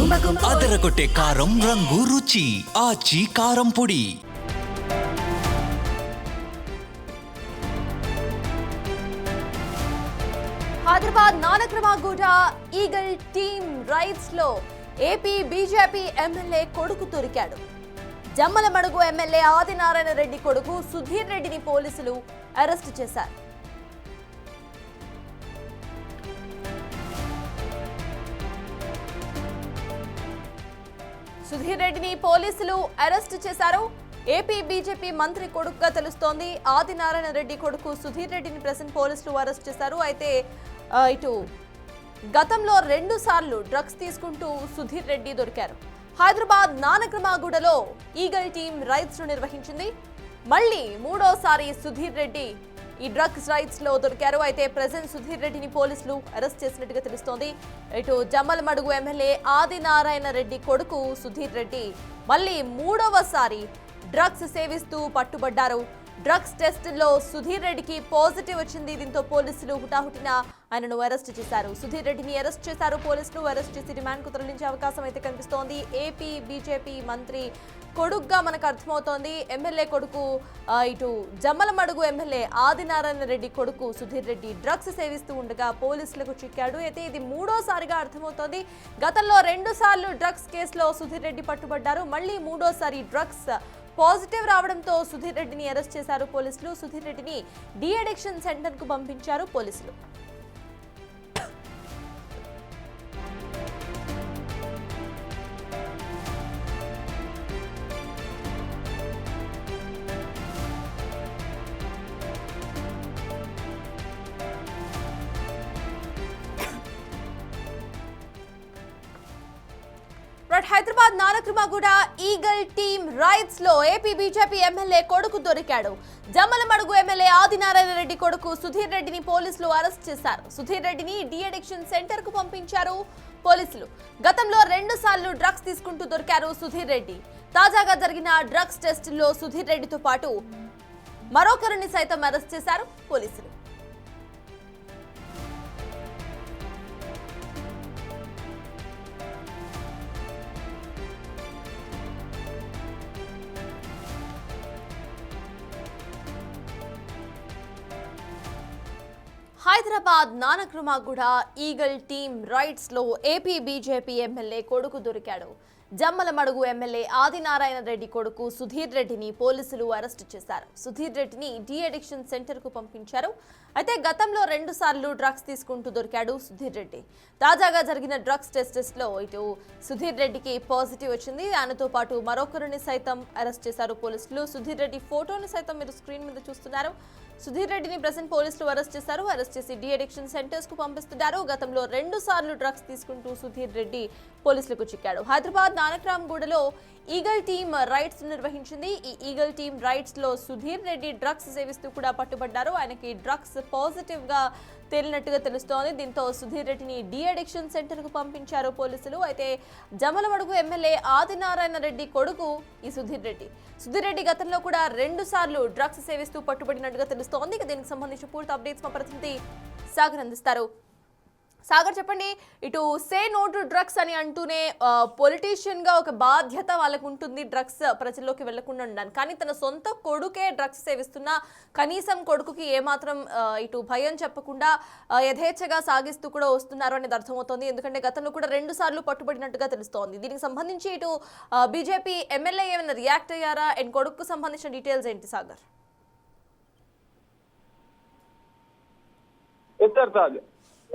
అదరగొట్టే కారం రంగు రుచి ఆచి కారం పొడి. హైదరాబాద్ నానక్రమాగూడ ఈగల్ టీమ్ రైడ్స్ లో ఏపీ బీజేపీ ఎమ్మెల్యే కొడుకు దొరికాడు. జమ్మలమడుగు ఎమ్మెల్యే ఆదినారాయణ రెడ్డి కొడుకు సుధీర్ రెడ్డిని పోలీసులు అరెస్టు చేశారు. సుధీర్ రెడ్డిని పోలీసులు అరెస్టు చేశారు. ఏపీ బీజేపీ మంత్రి కొడుకుగా తెలుస్తోంది. ఆదినారాయణ రెడ్డి కొడుకు సుధీర్ రెడ్డిని ప్రెసెంట్ పోలీసులు అరెస్ట్ చేశారు. అయితే ఇటు గతంలో 2 సార్లు డ్రగ్స్ తీసుకుంటూ సుధీర్ రెడ్డి దొరికారు. హైదరాబాద్ నానక్రమాగూడలో ఈగల్ టీమ్ రైడ్స్ ను నిర్వహించింది. మళ్ళీ 3వసారి సుధీర్ రెడ్డి ఈ డ్రగ్స్ రైడ్స్ లో దొరికారు. అయితే ప్రెసెంట్ సుధీర్ రెడ్డిని పోలీసులు అరెస్ట్ చేసినట్టుగా తెలుస్తోంది. ఇటు జమ్మలమడుగు ఎమ్మెల్యే ఆదినారాయణ రెడ్డి కొడుకు సుధీర్ రెడ్డి మళ్ళీ 3వసారి డ్రగ్స్ సేవిస్తూ పట్టుబడ్డారు. డ్రగ్స్ టెస్ట్ లో సుధీర్ రెడ్డికి పాజిటివ్ వచ్చింది. దీంతో పోలీసులు హుటాహుటిన ఆయనను అరెస్ట్ చేశారు. సుధీర్ రెడ్డిని అరెస్ట్ చేశారు పోలీసులు. అరెస్ట్ చేసి రిమాండ్ కు తరలించే అవకాశం అయితే కనిపిస్తోంది. ఏపీ బీజేపీ మంత్రి కొడుకుగా మనకు అర్థమవుతోంది. ఎమ్మెల్యే కొడుకు ఇటు జమ్మలమడుగు ఎమ్మెల్యే ఆదినారాయణ రెడ్డి కొడుకు సుధీర్ రెడ్డి డ్రగ్స్ సేవిస్తూ ఉండగా పోలీసులకు చిక్కాడు. అయితే ఇది 3వసారిగా అర్థమవుతోంది. గతంలో 2 సార్లు డ్రగ్స్ కేసులో సుధీర్ రెడ్డి పట్టుబడ్డారు. మళ్ళీ 3వసారి డ్రగ్స్ పాజిటివ్ రావడంతో సుధీర్ రెడ్డిని అరెస్ట్ చేశారు పోలీసులు. సుధీర్ రెడ్డిని డి అడిక్షన్ సెంటర్ కు పంపించారు పోలీసులు. హైదరాబాద్ నానక్రమాగూడ ఈగల్ టీమ్ రైడ్స్ లో ఏపీ బీజేపీ ఎమ్మెల్యే కొడుకు దొరికాడు. జమ్మలమడుగు ఎమ్మెల్యే ఆదినారాయణ రెడ్డి కొడుకు సుధీర్ రెడ్డిని పోలీసులు అరెస్ట్ చేశారు. సుధీర్ రెడ్డిని డి అడిక్షన్ సెంటర్ కు పంపించారు పోలీసులు. గతంలో 2 సార్లు డ్రగ్స్ తీసుకుంటూ దొరికారు సుధీర్ రెడ్డి. తాజాగా జరిగిన డ్రగ్స్ టెస్ట్ లో సుధీర్ రెడ్డితో పాటు మరొకరిని సైతం అరెస్ట్ చేశారు పోలీసులు. హైదరాబాద్ నానక్రమాగూడ ఈగల్ టీమ్ రైడ్స్ లో ఏపీ బీజేపీ ఎమ్మెల్యే కొడుకు దొరికాడు. జమ్మలమడుగు ఎమ్మెల్యే ఆదినారాయణ రెడ్డి కొడుకు సుధీర్ రెడ్డిని పోలీసులు అరెస్టు చేశారు. సుధీర్ రెడ్డిని డి అడిక్షన్ సెంటర్ కు పంపించారు. అయితే గతంలో 2 సార్లు డ్రగ్స్ తీసుకుంటూ దొరికాడు సుధీర్ రెడ్డి. తాజాగా జరిగిన డ్రగ్స్ టెస్ట్ లో ఇటు సుధీర్ రెడ్డికి పాజిటివ్ వచ్చింది. ఆయనతో పాటు మరొకరిని సైతం అరెస్ట్ చేశారు పోలీసులు. సుధీర్ రెడ్డి ఫోటోని సైతం మీరు స్క్రీన్ మీద చూస్తున్నారు. సుధీర్ రెడ్డిని ప్రెసెంట్ పోలీసులు అరెస్ట్ చేశారు. అరెస్ట్ చేసి డి అడిక్షన్ సెంటర్స్ కు పంపిస్తున్నారు. గతంలో 2 సార్లు డ్రగ్స్ తీసుకుంటూ సుధీర్ రెడ్డి పోలీసులకు చిక్కాడు. హైదరాబాద్ నానక్రామ్గూడలో ఈగల్ టీమ్ రైడ్స్ నిర్వహించింది. ఈ ఈగల్ టీమ్ రైడ్స్ లో సుధీర్ రెడ్డి డ్రగ్స్ సేవిస్తూ కూడా పట్టుబడ్డారు. ఆయనకి డ్రగ్స్ పాజిటివ్ గా తేలినట్టుగా తెలుస్తోంది. దీంతో సుధీర్ రెడ్డిని డి అడిక్షన్ సెంటర్ కు పంపించారు పోలీసులు. అయితే జమ్మలమడుగు ఎమ్మెల్యే ఆదినారాయణ రెడ్డి కొడుకు ఈ సుధీర్ రెడ్డి. సుధీర్ రెడ్డి గతంలో కూడా 2 సార్లు డ్రగ్స్ సేవిస్తూ పట్టుబడినట్టుగా తెలుస్తోంది. దీనికి సంబంధించి పూర్తి అప్డేట్స్ మా ప్రతినిధి సాగర్ అందిస్తారు. సాగర్ చెప్పండి, ఇటు సే నో టు డ్రగ్స్ అని అంటూనే పొలిటీషియన్ గా ఒక బాధ్యత వాళ్ళకు ఉంటుంది డ్రగ్స్ ప్రజల్లోకి వెళ్లకుండా ఉండడానికి. కానీ తన సొంత కొడుకే డ్రగ్స్ సేవిస్తున్నా కనీసం కొడుకుకి ఏమాత్రం ఇటు భయం చెప్పకుండా యథేచ్ఛగా సాగిస్తూ కూడా వస్తున్నారు అనేది అర్థమవుతోంది. ఎందుకంటే గతంలో కూడా 2 సార్లు పట్టుబడినట్టుగా తెలుస్తోంది. దీనికి సంబంధించి ఇటు బీజేపీ ఎమ్మెల్యే ఏమైనా రియాక్ట్ అయ్యారా? అండ్ కొడుకు సంబంధించిన డీటెయిల్స్ ఏంటి సాగర్?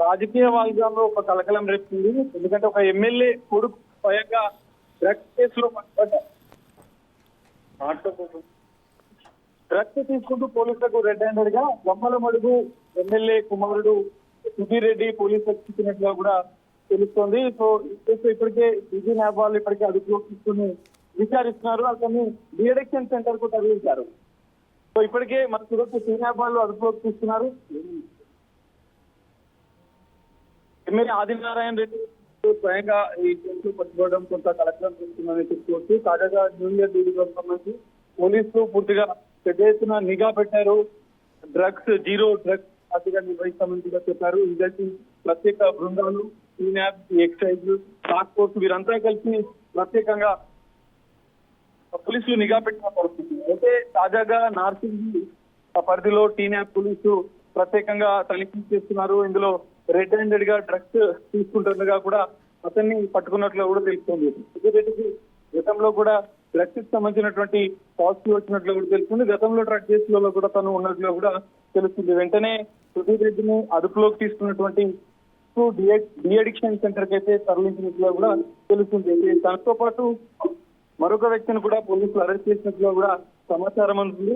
రాజకీయ వర్గాల్లో ఒక కలకలం రేపుతుంది. ఎందుకంటే ఒక ఎమ్మెల్యే కొడుకు స్వయంగా డ్రగ్స్ కేసులో డ్రగ్స్ తీసుకుంటూ పోలీసులకు రెడ్ హ్యాండెడ్ గా జమ్మలమడుగు ఎమ్మెల్యే కుమారుడు సుధీర్ రెడ్డి పోలీసులకు చిక్కినట్టుగా కూడా తెలుస్తోంది. సో ఈ కేసు ఇప్పటికే బిజీ న్యాబ్ వాళ్ళు ఇప్పటికే అదుపులోకి తీసుకుని విచారిస్తున్నారు. అతన్ని డి అడిక్షన్ సెంటర్ కు తరలించారు. సో ఇప్పటికే మన సురక్ష న్యాబ్ వాళ్ళు అదుపులోకి తీసుకున్నారు. ఎమ్మెల్యే ఆదినారాయణ రెడ్డి స్వయంగా ఈ కేసులో పట్టుకోవడం కొంత కలెక్టర్ చేస్తుందని చెప్పుకోవచ్చు. తాజాగా జూనియర్ డీడీకి సంబంధించి పోలీసులు పూర్తిగా పెద్ద ఎత్తున నిఘా పెట్టారు. డ్రగ్స్ జీరో డ్రగ్స్ పార్టీగా నిర్వహిస్తామని కూడా చెప్పారు. ఇలాంటి ప్రత్యేక బృందాలు టీనాప్, ఎక్సైజ్, టాస్క్ ఫోర్స్ వీరంతా కలిసి ప్రత్యేకంగా పోలీసులు నిఘా పెట్టిన పరిస్థితి. అయితే తాజాగా నార్సింగ్ పరిధిలో టీనాప్ పోలీసు ప్రత్యేకంగా తనిఖీ చేస్తున్నారు. ఇందులో రెడ్ హ్యాండెడ్ గా డ్రగ్స్ తీసుకుంటుండగా కూడా అతన్ని పట్టుకున్నట్లు కూడా తెలుస్తుంది. రెడ్డికి గతంలో కూడా డ్రగ్స్ కి సంబంధించినటువంటి పాజిటివ్ వచ్చినట్లు కూడా తెలుస్తుంది. గతంలో డ్రగ్ కేసులలో కూడా తను ఉన్నట్లు కూడా తెలుస్తుంది. వెంటనే సుధీర్ రెడ్డిని అదుపులోకి తీసుకున్నటువంటి డిఅడిక్షన్ సెంటర్ కి అయితే తరలించినట్లు కూడా తెలుస్తుంది. దాంతో పాటు మరొక వ్యక్తిని కూడా పోలీసులు అరెస్ట్ చేసినట్లు కూడా సమాచారం అందుతుంది.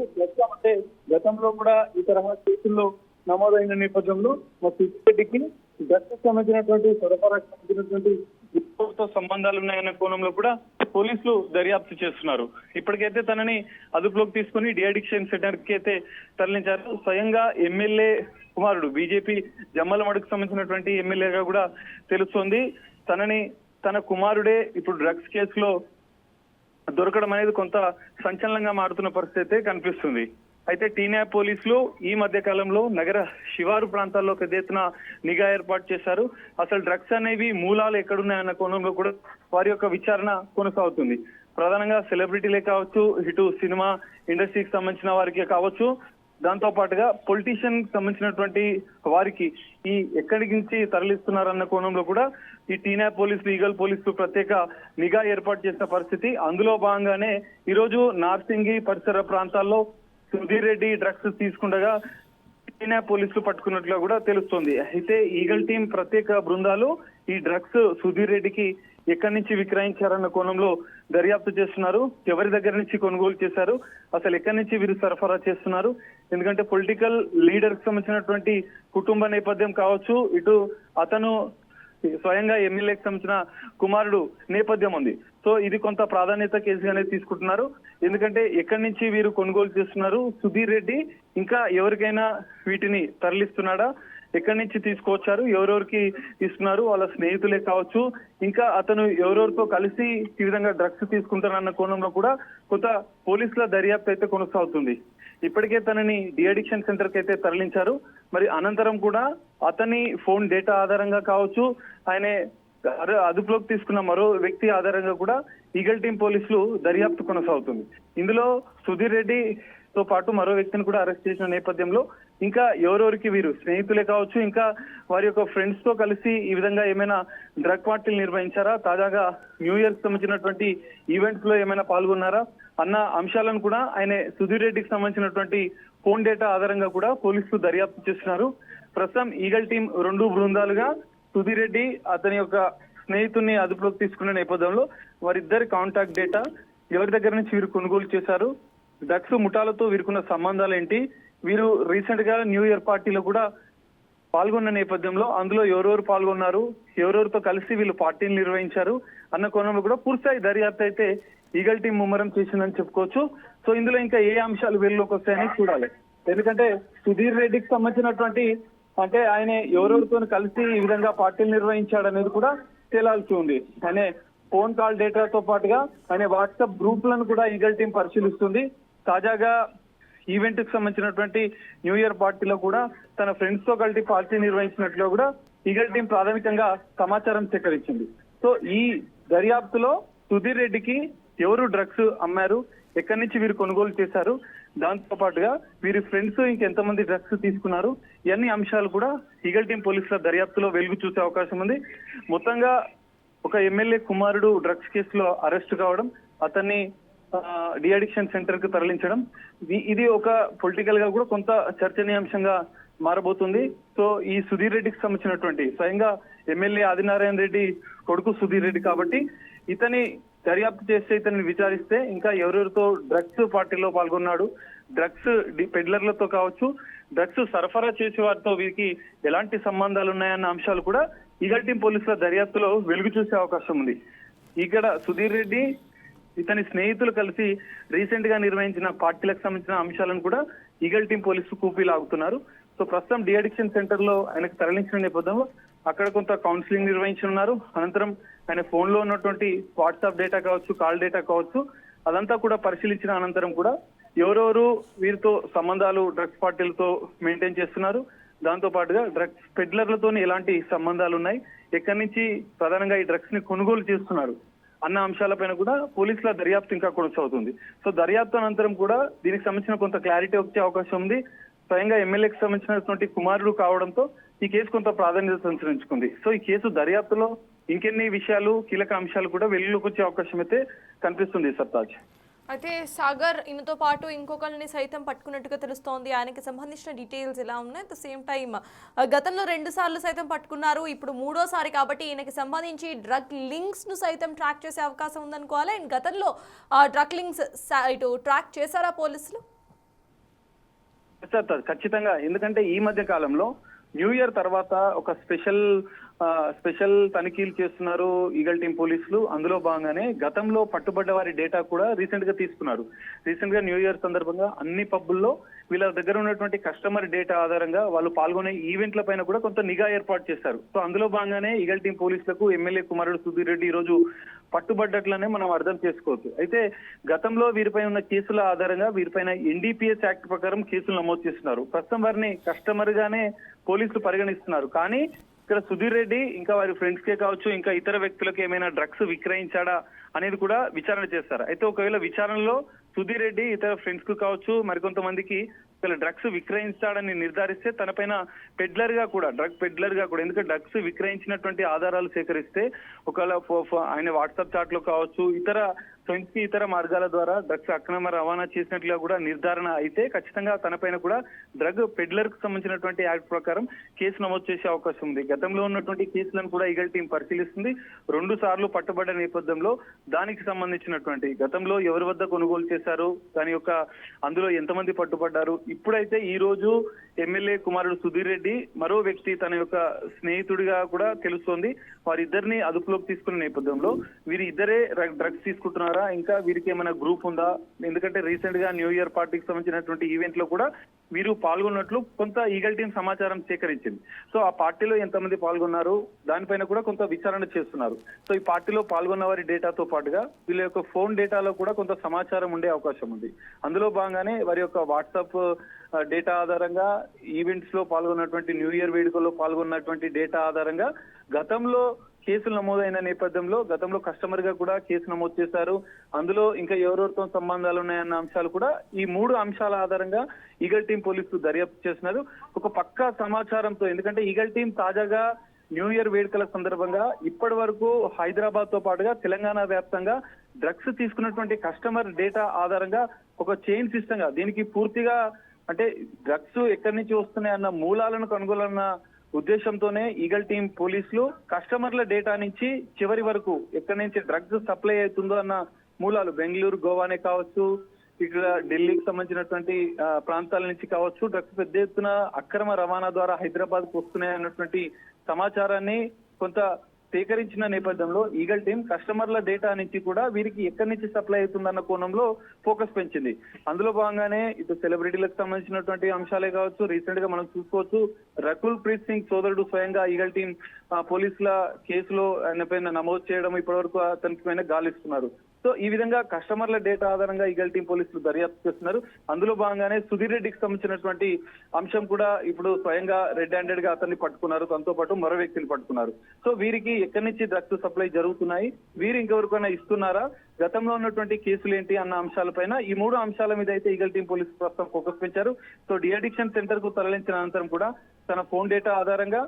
అంటే గతంలో కూడా ఈ తరహా కేసుల్లో నమోదైన నేపథ్యంలో మా రెడ్డికి డ్రగ్స్ సంబంధించినటువంటి సరఫరాకు సంబంధించినటువంటి తో సంబంధాలు ఉన్నాయన్న కోణంలో కూడా పోలీసులు దర్యాప్తు చేస్తున్నారు. ఇప్పటికైతే తనని అదుపులోకి తీసుకుని డిఅడిక్షన్ సెంటర్ కి అయితే తరలించారు. స్వయంగా ఎమ్మెల్యే కుమారుడు బీజేపీ జమ్మలమడుకు సంబంధించినటువంటి ఎమ్మెల్యేగా కూడా తెలుస్తోంది. తన కుమారుడే ఇప్పుడు డ్రగ్స్ కేసులో దొరకడం అనేది కొంత సంచలనంగా మారుతున్న పరిస్థితి కనిపిస్తుంది. అయితే టీనాప్ పోలీసులు ఈ మధ్య కాలంలో నగర శివారు ప్రాంతాల్లో పెద్ద ఎత్తున నిఘా ఏర్పాటు చేశారు. అసలు డ్రగ్స్ అనేవి మూలాలు ఎక్కడున్నాయన్న కోణంలో కూడా వారి యొక్క విచారణ కొనసాగుతుంది. ప్రధానంగా సెలబ్రిటీలే కావచ్చు, ఇటు సినిమా ఇండస్ట్రీకి సంబంధించిన వారికి కావచ్చు, దాంతో పాటుగా పొలిటీషియన్ సంబంధించినటువంటి వారికి ఈ ఎక్కడి నుంచి తరలిస్తున్నారన్న కోణంలో కూడా ఈ టీనాప్ పోలీసులు, ఈగల్ పోలీసులు ప్రత్యేక నిఘా ఏర్పాటు చేసిన పరిస్థితి. అందులో భాగంగానే ఈరోజు నార్సింగి పరిసర ప్రాంతాల్లో సుధీర్ రెడ్డి డ్రగ్స్ తీసుకుండగా టీనాప్ పోలీసులు పట్టుకున్నట్లు కూడా తెలుస్తోంది. అయితే ఈగల్ టీం ప్రత్యేక బృందాలు ఈ డ్రగ్స్ సుధీర్ రెడ్డికి ఎక్కడి నుంచి విక్రయించారన్న కోణంలో దర్యాప్తు చేస్తున్నారు. ఎవరి దగ్గర నుంచి కొనుగోలు చేశారు, అసలు ఎక్కడి నుంచి వీరు సరఫరా చేస్తున్నారు. ఎందుకంటే పొలిటికల్ లీడర్ కి సంబంధించినటువంటి కుటుంబ నేపథ్యం కావచ్చు, ఇటు అతను స్వయంగా ఎమ్మెల్యేకి సంబంధించిన కుమారుడు నేపథ్యం ఉంది. సో ఇది కొంత ప్రాధాన్యత కేసుగానే తీసుకుంటున్నారు. ఎందుకంటే ఎక్కడి నుంచి వీరు కొనుగోలు చేస్తున్నారు, సుధీర్ రెడ్డి ఇంకా ఎవరికైనా వీటిని తరలిస్తున్నాడా, ఎక్కడి నుంచి తీసుకొచ్చారు, ఎవరెవరికి ఇస్తున్నారు, వాళ్ళ స్నేహితులే కావచ్చు, ఇంకా అతను ఎవరెవరితో కలిసి ఈ విధంగా డ్రగ్స్ తీసుకుంటారన్న కోణంలో కూడా కొంత పోలీసుల దర్యాప్తు అయితే కొనసాగుతుంది. ఇప్పటికే తనని డిఅడిక్షన్ సెంటర్ కి అయితే తరలించారు. మరి అనంతరం కూడా అతని ఫోన్ డేటా ఆధారంగా కావచ్చు, ఆయన అదుపులోకి తీసుకున్న మరో వ్యక్తి ఆధారంగా కూడా ఈగల్ టీం పోలీసులు దర్యాప్తు కొనసాగుతుంది. ఇందులో సుధీర్ రెడ్డితో పాటు మరో వ్యక్తిని కూడా అరెస్ట్ చేసిన నేపథ్యంలో ఇంకా ఎవరెవరికి వీరు స్నేహితులే కావచ్చు, ఇంకా వారి యొక్క ఫ్రెండ్స్ తో కలిసి ఈ విధంగా ఏమైనా డ్రగ్ పార్టీలు నిర్వహించారా, తాజాగా న్యూ ఇయర్ కి సంబంధించినటువంటి ఈవెంట్స్ లో ఏమైనా పాల్గొన్నారా అన్న అంశాలను కూడా ఆయన సుధీర్ రెడ్డికి సంబంధించినటువంటి ఫోన్ డేటా ఆధారంగా కూడా పోలీసులు దర్యాప్తు చేస్తున్నారు. ప్రస్తుతం ఈగల్ టీం 2 బృందాలుగా సుధీర్ రెడ్డి అతని యొక్క స్నేహితుడిని అదుపులోకి తీసుకున్న నేపథ్యంలో వారిద్దరి కాంటాక్ట్ డేటా, ఎవరి దగ్గర నుంచి వీరు కొనుగోలు చేశారు, డ్రగ్స్ ముఠాలతో వీరుకున్న సంబంధాలు ఏంటి, వీరు రీసెంట్ గా న్యూ ఇయర్ పార్టీలో కూడా పాల్గొన్న నేపథ్యంలో అందులో ఎవరెవరు పాల్గొన్నారు, ఎవరెవరితో కలిసి వీళ్ళు పార్టీని నిర్వహించారు అన్న కోణంలో కూడా పూర్తిస్థాయి దర్యాప్తు అయితే ఈగల్ టీం ముమ్మరం చేసిందని చెప్పుకోవచ్చు. సో ఇందులో ఇంకా ఏ అంశాలు వెలుగులోకి వస్తాయని చూడాలి. ఎందుకంటే సుధీర్ రెడ్డికి సంబంధించినటువంటి అంటే ఆయన ఎవరెవరితో కలిసి ఈ విధంగా పార్టీలు నిర్వహించాడు అనేది కూడా తేలాల్సి ఉంది. ఆయన ఫోన్ కాల్ డేటాతో పాటుగా ఆయన వాట్సాప్ గ్రూపులను కూడా ఈగల్ టీం పరిశీలిస్తుంది. తాజాగా ఈవెంట్ కి సంబంధించినటువంటి న్యూ ఇయర్ పార్టీలో కూడా తన ఫ్రెండ్స్ తో కలిసి పార్టీ నిర్వహించినట్లు కూడా ఈగల్ టీం ప్రాథమికంగా సమాచారం సేకరించింది. సో ఈ దర్యాప్తులో సుధీర్ రెడ్డికి ఎవరు డ్రగ్స్ అమ్మారు, ఎక్కడి నుంచి వీరు కొనుగోలు చేశారు, దాంతో పాటుగా వీరి ఫ్రెండ్స్ ఇంకెంతమంది డ్రగ్స్ తీసుకున్నారు, ఇవన్నీ అంశాలు కూడా ఈగల్ టీం పోలీసుల దర్యాప్తులో వెలుగు చూసే అవకాశం ఉంది. మొత్తంగా ఒక ఎమ్మెల్యే కుమారుడు డ్రగ్స్ కేసులో అరెస్ట్ కావడం, అతన్ని డిఅడిక్షన్ సెంటర్ కు తరలించడం, ఇది ఒక పొలిటికల్ గా కూడా కొంత చర్చనీయాంశంగా మారబోతుంది. సో ఈ సుధీర్ రెడ్డికి సంబంధించినటువంటి స్వయంగా ఎమ్మెల్యే ఆదినారాయణ రెడ్డి కొడుకు సుధీర్ రెడ్డి కాబట్టి ఇతని దర్యాప్తు చేస్తే, ఇతన్ని విచారిస్తే ఇంకా ఎవరెవరితో డ్రగ్స్ పార్టీలో పాల్గొన్నాడు, డ్రగ్స్ పెడ్లర్లతో కావచ్చు, డ్రగ్స్ సరఫరా చేసే వారితో వీరికి ఎలాంటి సంబంధాలు ఉన్నాయన్న అంశాలు కూడా ఈగల్ టీం పోలీసుల దర్యాప్తులో వెలుగు చూసే అవకాశం ఉంది. ఇక్కడ సుధీర్ రెడ్డి ఇతని స్నేహితులు కలిసి రీసెంట్ గా నిర్వహించిన పార్టీలకు సంబంధించిన అంశాలను కూడా ఈగల్ టీం పోలీసులు కూపీ లాగుతున్నారు. సో ప్రస్తుతం డిఅడిక్షన్ సెంటర్ లో ఆయనకు తరలించిన నేపథ్యంలో అక్కడ కొంత కౌన్సిలింగ్ నిర్వహించనున్నారు. అనంతరం ఆయన ఫోన్ లో ఉన్నటువంటి వాట్సాప్ డేటా కావచ్చు, కాల్ డేటా కావచ్చు, అదంతా కూడా పరిశీలించిన అనంతరం కూడా ఎవరెవరు వీరితో సంబంధాలు డ్రగ్స్ పార్టీలతో మెయింటైన్ చేస్తున్నారు, దాంతో పాటుగా డ్రగ్స్ పెడ్లర్లతో ఎలాంటి సంబంధాలు ఉన్నాయి, ఎక్కడి నుంచి ప్రధానంగా ఈ డ్రగ్స్ ని కొనుగోలు చేస్తున్నారు అన్న అంశాలపైన కూడా పోలీసుల దర్యాప్తు ఇంకా కొనసాగుతుంది. సో దర్యాప్తు అనంతరం కూడా దీనికి సంబంధించిన కొంత క్లారిటీ వచ్చే అవకాశం ఉంది. స్వయంగా ఎమ్మెల్యేకి సంబంధించినటువంటి కుమారుడు కావడంతో ఈ కేసు కొంత ప్రాధాన్యత సంతరించుకుంది. సో ఈ కేసు దర్యాప్తులో ఇంకెన్ని విషయాలు, కీలక అంశాలు కూడా వెలుగులోకి వచ్చే అవకాశం అయితే కనిపిస్తుంది సర్తాజ్. అయితే సాగర్ ఈయనతో పాటు ఇంకొకరిని సైతం పట్టుకున్నట్టుగా తెలుస్తోంది. ఆయనకి సంబంధించిన డీటెయిల్స్ ఎలా ఉన్నాయి? అట్ ద సేమ్ టైం గతంలో 2 సార్లు సైతం పట్టుకున్నారు, ఇప్పుడు 3వసారి కాబట్టి ఈయనకి సంబంధించి డ్రగ్ లింక్స్ ను సైతం ట్రాక్ చేసే అవకాశం ఉందనుకోవాలి. అండ్ గతంలో డ్రగ్ లింక్స్ ఇటు ట్రాక్ చేశారా పోలీసులు? ఖచ్చితంగా, ఎందుకంటే ఈ మధ్య కాలంలో న్యూ ఇయర్ తర్వాత ఒక స్పెషల్ తనిఖీలు చేస్తున్నారు ఈగల్ టీం పోలీసులు. అందులో భాగంగానే గతంలో పట్టుబడ్డ వారి డేటా కూడా రీసెంట్ గా తీసుకున్నారు. రీసెంట్ గా న్యూ ఇయర్ సందర్భంగా అన్ని పబ్బుల్లో వీళ్ళ దగ్గర ఉన్నటువంటి కస్టమర్ డేటా ఆధారంగా వాళ్ళు పాల్గొనే ఈవెంట్ల పైన కూడా కొంత నిఘా ఏర్పాటు చేశారు. సో అందులో భాగంగానే ఈగల్ టీం పోలీసులకు ఎమ్మెల్యే కుమారుడు సుధీర్ రెడ్డి ఈ రోజు పట్టుబడ్డట్లనే మనం అర్థం చేసుకోవచ్చు. అయితే గతంలో వీరిపై ఉన్న కేసుల ఆధారంగా వీరిపైన ఎన్డీపీఎస్ యాక్ట్ ప్రకారం కేసులు నమోదు చేస్తున్నారు. ప్రస్తుతం వారిని కస్టమర్ గానే పోలీసులు పరిగణిస్తున్నారు. కానీ ఇక్కడ సుధీర్ రెడ్డి ఇంకా వారి ఫ్రెండ్స్ కే కావచ్చు, ఇంకా ఇతర వ్యక్తులకు ఏమైనా డ్రగ్స్ విక్రయించాడా అనేది కూడా విచారణ చేస్తారు. అయితే ఒకవేళ విచారణలో సుధీర్ రెడ్డి ఇతర ఫ్రెండ్స్ కు కావచ్చు, మరికొంతమందికి డ్రగ్స్ విక్రయించాడని నిర్ధారిస్తే తనపైన డ్రగ్ పెడ్లర్ గా కూడా, ఎందుకంటే డ్రగ్స్ విక్రయించినటువంటి ఆధారాలు సేకరిస్తే ఒకవేళ ఆయన వాట్సాప్ చాట్ లో కావచ్చు, ఫ్రెండ్స్ కి ఇతర మార్గాల ద్వారా డ్రగ్స్ అక్రమ రవాణా చేసినట్లుగా కూడా నిర్ధారణ అయితే ఖచ్చితంగా తనపైన కూడా డ్రగ్ పెడ్లర్ కు సంబంధించినటువంటి యాక్ట్ ప్రకారం కేసు నమోదు చేసే అవకాశం ఉంది. గతంలో ఉన్నటువంటి కేసులను కూడా ఈగల్ టీం పరిశీలిస్తుంది. 2 సార్లు పట్టుబడ్డ నేపథ్యంలో దానికి సంబంధించినటువంటి గతంలో ఎవరి వద్ద కొనుగోలు చేశారు, దాని యొక్క అందులో ఎంతమంది పట్టుబడ్డారు, ఇప్పుడైతే ఈ రోజు ఎమ్మెల్యే కుమారుడు సుధీర్ రెడ్డి మరో వ్యక్తి తన యొక్క స్నేహితుడిగా కూడా తెలుస్తోంది. వారిద్దరిని అదుపులోకి తీసుకున్న నేపథ్యంలో వీరి ఇద్దరే డ్రగ్స్ తీసుకుంటున్నారా, ఇంకా వీరికి ఏమైనా గ్రూప్ ఉందా? ఎందుకంటే రీసెంట్ గా న్యూ ఇయర్ పార్టీకి సంబంధించినటువంటి ఈవెంట్ లో కూడా వీరు పాల్గొన్నట్లు కొంత ఈగల్ టీం సమాచారం సేకరించింది. సో ఆ పార్టీలో ఎంతమంది పాల్గొన్నారు దానిపైన కూడా కొంత విచారణ చేస్తున్నారు. సో ఈ పార్టీలో పాల్గొన్న వారి డేటాతో పాటుగా వీళ్ళ యొక్క ఫోన్ డేటాలో కూడా కొంత సమాచారం ఉండే అవకాశం ఉంది. అందులో భాగంగానే వారి యొక్క వాట్సాప్ డేటా ఆధారంగా, ఈవెంట్స్ లో పాల్గొన్నటువంటి న్యూ ఇయర్ వేడుకల్లో పాల్గొన్నటువంటి డేటా ఆధారంగా గతంలో కేసులు నమోదైన నేపథ్యంలో గతంలో కస్టమర్ గా కూడా కేసు నమోదు చేశారు. అందులో ఇంకా ఎవరెవరితో సంబంధాలు ఉన్నాయన్న అంశాలు కూడా ఈ 3 అంశాల ఆధారంగా ఈగల్ టీం పోలీసులు దర్యాప్తు చేస్తున్నారు. ఒక పక్కా సమాచారంతో, ఎందుకంటే ఈగల్ టీం తాజాగా న్యూ ఇయర్ వేడుకల సందర్భంగా ఇప్పటి వరకు హైదరాబాద్ తో పాటుగా తెలంగాణ వ్యాప్తంగా డ్రగ్స్ తీసుకున్నటువంటి కస్టమర్ డేటా ఆధారంగా ఒక చైన్ సిస్టమ్ గా, దీనికి పూర్తిగా అంటే డ్రగ్స్ ఎక్కడి నుంచి వస్తున్నాయి అన్న మూలాలను కనుగొలన్న ఉద్దేశంతోనే ఈగల్ టీం పోలీసులు కస్టమర్ల డేటా నుంచి చివరి వరకు ఎక్కడి నుంచి డ్రగ్స్ సప్లై అవుతుందో అన్న మూలాలు, బెంగళూరు, గోవానే కావచ్చు, ఇక్కడ ఢిల్లీకి సంబంధించినటువంటి ప్రాంతాల నుంచి కావచ్చు, డ్రగ్స్ పెద్ద ఎత్తున అక్రమ రవాణా ద్వారా హైదరాబాద్ కు వస్తున్నాయి అన్నటువంటి సమాచారాన్ని కొంత సేకరించిన నేపథ్యంలో ఈగల్ టీం కస్టమర్ల డేటా నుంచి కూడా వీరికి ఎక్కడి నుంచి సప్లై అవుతుందన్న కోణంలో ఫోకస్ పెంచింది. అందులో భాగంగానే ఇటు సెలబ్రిటీలకు సంబంధించినటువంటి అంశాలే కావచ్చు, రీసెంట్ గా మనం చూసుకోవచ్చు రకుల్ ప్రీత్ సింగ్ సోదరుడు స్వయంగా ఈగల్ టీం పోలీసుల కేసులో ఆయన పైన నమోదు చేయడం, ఇప్పటివరకు అతనికి పైన గాలిస్తున్నారు. సో ఈ విధంగా కస్టమర్ల డేటా ఆధారంగా ఈగల్ టీం పోలీసులు దర్యాప్తు చేస్తున్నారు. అందులో భాగంగానే సుధీర్ రెడ్డికి సంబంధించినటువంటి అంశం కూడా ఇప్పుడు స్వయంగా రెడ్ హ్యాండెడ్ గా అతన్ని పట్టుకున్నారు, తనతో పాటు మరో వ్యక్తిని పట్టుకున్నారు. సో వీరికి ఎక్కడి నుంచి డ్రగ్స్ సప్లై జరుగుతున్నాయి, వీరు ఇంకెవరికైనా ఇస్తున్నారా, గతంలో ఉన్నటువంటి కేసులు ఏంటి అన్న అంశాలపైన ఈ 3 అంశాల మీద అయితే ఈగల్ టీం పోలీసులు ప్రస్తుతం ఫోకస్ పెంచారు. సో డిఅడిక్షన్ సెంటర్ కు తరలించిన అనంతరం కూడా తన ఫోన్ డేటా ఆధారంగా,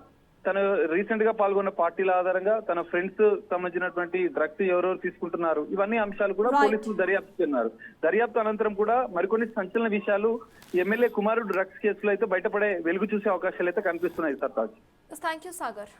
తను రీసెంట్ గా పాల్గొన్న పార్టీల ఆధారంగా, తన ఫ్రెండ్స్ సంబంధించినటువంటి డ్రగ్స్ ఎవరెవరు తీసుకుంటున్నారు, ఇవన్నీ అంశాలు కూడా పోలీసులు దర్యాప్తున్నారు. దర్యాప్తు అనంతరం కూడా మరికొన్ని సంచలన విషయాలు ఎమ్మెల్యే కుమారుడు డ్రగ్స్ కేసులో అయితే బయటపడే వెలుగు చూసే అవకాశాలు అయితే కనిపిస్తున్నాయి. సర్తాజ్. Thank you Sagar.